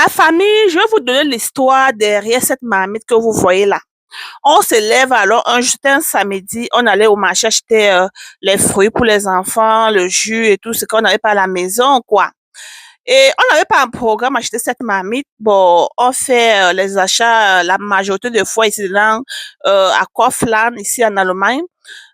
La famille, je vais vous donner l'histoire derrière cette marmite que vous voyez là. On se lève alors, c'était un samedi, on allait au marché acheter les fruits pour les enfants, le jus et tout ce qu'on n'avait pas à la maison, quoi. Et on n'avait pas un programme acheter cette marmite. Bon, on fait les achats la majorité des fois ici dans, à Kaufland, ici en Allemagne.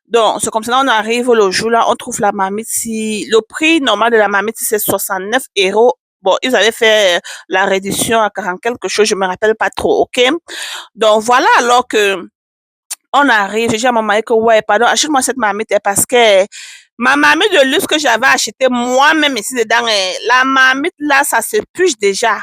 Donc, c'est comme ça, on arrive le jour là, on trouve la marmite. Si le prix normal de la marmite, c'est 69 euros. Bon, ils avaient fait la réduction à 40 quelque chose, je me rappelle pas trop, ok? Donc, voilà, alors que on arrive, j'ai dit à mon mari que, ouais, pardon, achète-moi cette marmite parce que ma marmite de luxe que j'avais achetée moi-même ici dedans, la marmite là, ça se puge déjà.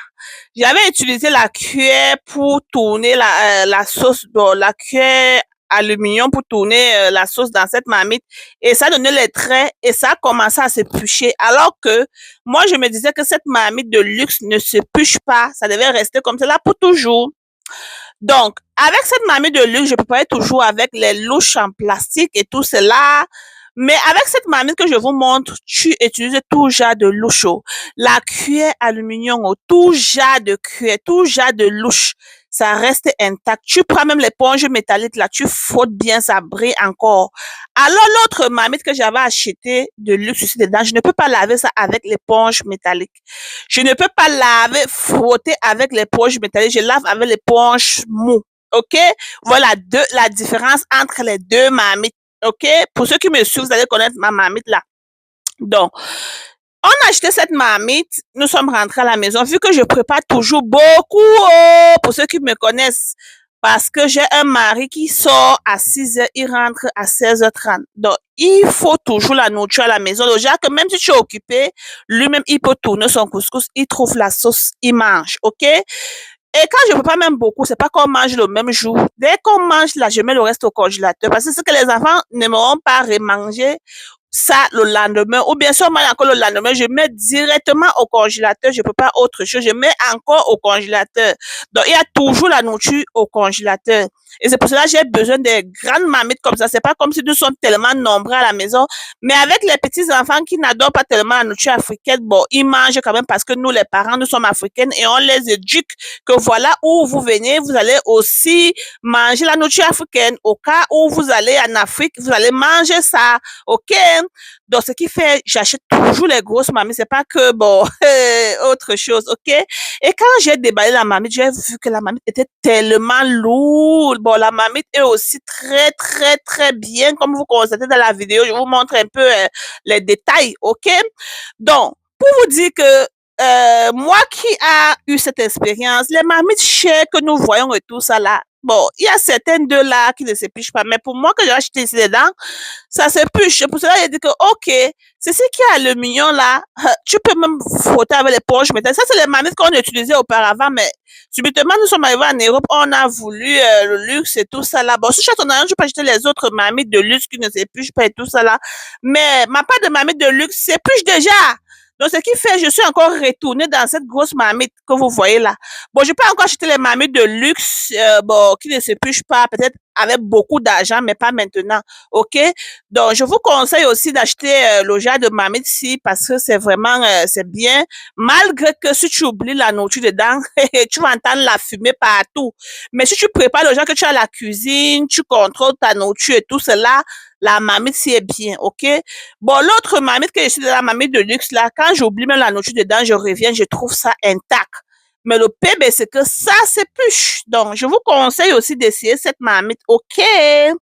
J'avais utilisé la cuillère pour tourner la sauce, bon, la cuillère aluminium pour tourner la sauce dans cette marmite et ça donnait les traits et ça a commencé à se pucher. Alors que moi, je me disais que cette marmite de luxe ne se puche pas, ça devait rester comme ça là pour toujours. Donc, avec cette marmite de luxe, je préparais toujours avec les louches en plastique et tout cela. Mais avec cette marmite que je vous montre, tu utilises tout genre de louche. La cuillère aluminium, tout genre de cuillère, tout genre de louche. Ça reste intact. Tu prends même l'éponge métallique là, tu frottes bien, ça brille encore. Alors l'autre marmite que j'avais achetée de luxe ici dedans, je ne peux pas laver ça avec l'éponge métallique. Je ne peux pas laver, frotter avec l'éponge métallique. Je lave avec l'éponge mou. OK? Voilà la différence entre les deux marmites. OK? Pour ceux qui me suivent, vous allez connaître ma marmite là. Donc, on a acheté cette marmite. Nous sommes rentrés à la maison. Vu que je prépare toujours beaucoup, pour ceux qui me connaissent, parce que j'ai un mari qui sort à 6 heures, il rentre à 16h30. Donc, il faut toujours la nourriture à la maison. Déjà que même si tu es occupé, lui-même, il peut tourner son couscous, il trouve la sauce, il mange, ok? Et quand je prépare même beaucoup, c'est pas qu'on mange le même jour. Dès qu'on mange là, je mets le reste au congélateur parce que ce que les enfants n'aimeront pas remanger, ça le lendemain, ou bien si on mange encore le lendemain, je mets directement au congélateur, je peux pas autre chose, je mets encore au congélateur. Donc, il y a toujours la nourriture au congélateur. Et c'est pour cela que j'ai besoin des grandes marmites comme ça. C'est pas comme si nous sommes tellement nombreux à la maison. Mais avec les petits enfants qui n'adorent pas tellement la nourriture africaine, bon, ils mangent quand même parce que nous, les parents, nous sommes africaines et on les éduque que voilà où vous venez, vous allez aussi manger la nourriture africaine. Au cas où vous allez en Afrique, vous allez manger ça. OK? Donc, ce qui fait, j'achète toujours les grosses marmites. C'est pas que, bon, autre chose. OK? Et quand j'ai déballé la marmite, j'ai vu que la marmite était tellement lourde. Bon, la marmite est aussi très, très, très bien. Comme vous constatez dans la vidéo, je vous montre un peu les détails. OK? Donc, pour vous dire que moi qui a eu cette expérience, les marmites chères que nous voyons et tout ça là, bon, il y a certaines de là qui ne s'épluchent pas, mais pour moi que j'ai acheté ici dedans, ça s'épluche. Pour cela, j'ai dit que, ok, c'est ce qui a le mignon là, tu peux même frotter avec les poches métalliques. Ça, c'est les marmites qu'on utilisait auparavant, mais subitement, nous sommes arrivés en Europe, on a voulu le luxe et tout ça là. Bon, si je suis à ton argent, je peux acheter les autres marmites de luxe qui ne s'épluchent pas et tout ça là. Mais ma part de marmite de luxe s'épluche déjà. Donc, ce qui fait, je suis encore retournée dans cette grosse marmite que vous voyez là. Bon, je peux encore acheter les marmites de luxe, bon, qui ne s'épluchent pas, peut-être avec beaucoup d'argent, mais pas maintenant. OK? Donc, je vous conseille aussi d'acheter le genre de marmite-ci parce que c'est vraiment, c'est bien. Malgré que si tu oublies la nourriture dedans, tu vas entendre la fumée partout. Mais si tu prépares le genre que tu as à la cuisine, tu contrôles ta nourriture et tout cela, la marmite, c'est est bien, OK? Bon, l'autre marmite que je suis de la marmite de luxe, là, quand j'oublie même la nourriture dedans, je reviens, je trouve ça intact. Mais le pire, ben, c'est que ça s'épluche. Donc, je vous conseille aussi d'essayer cette marmite, OK?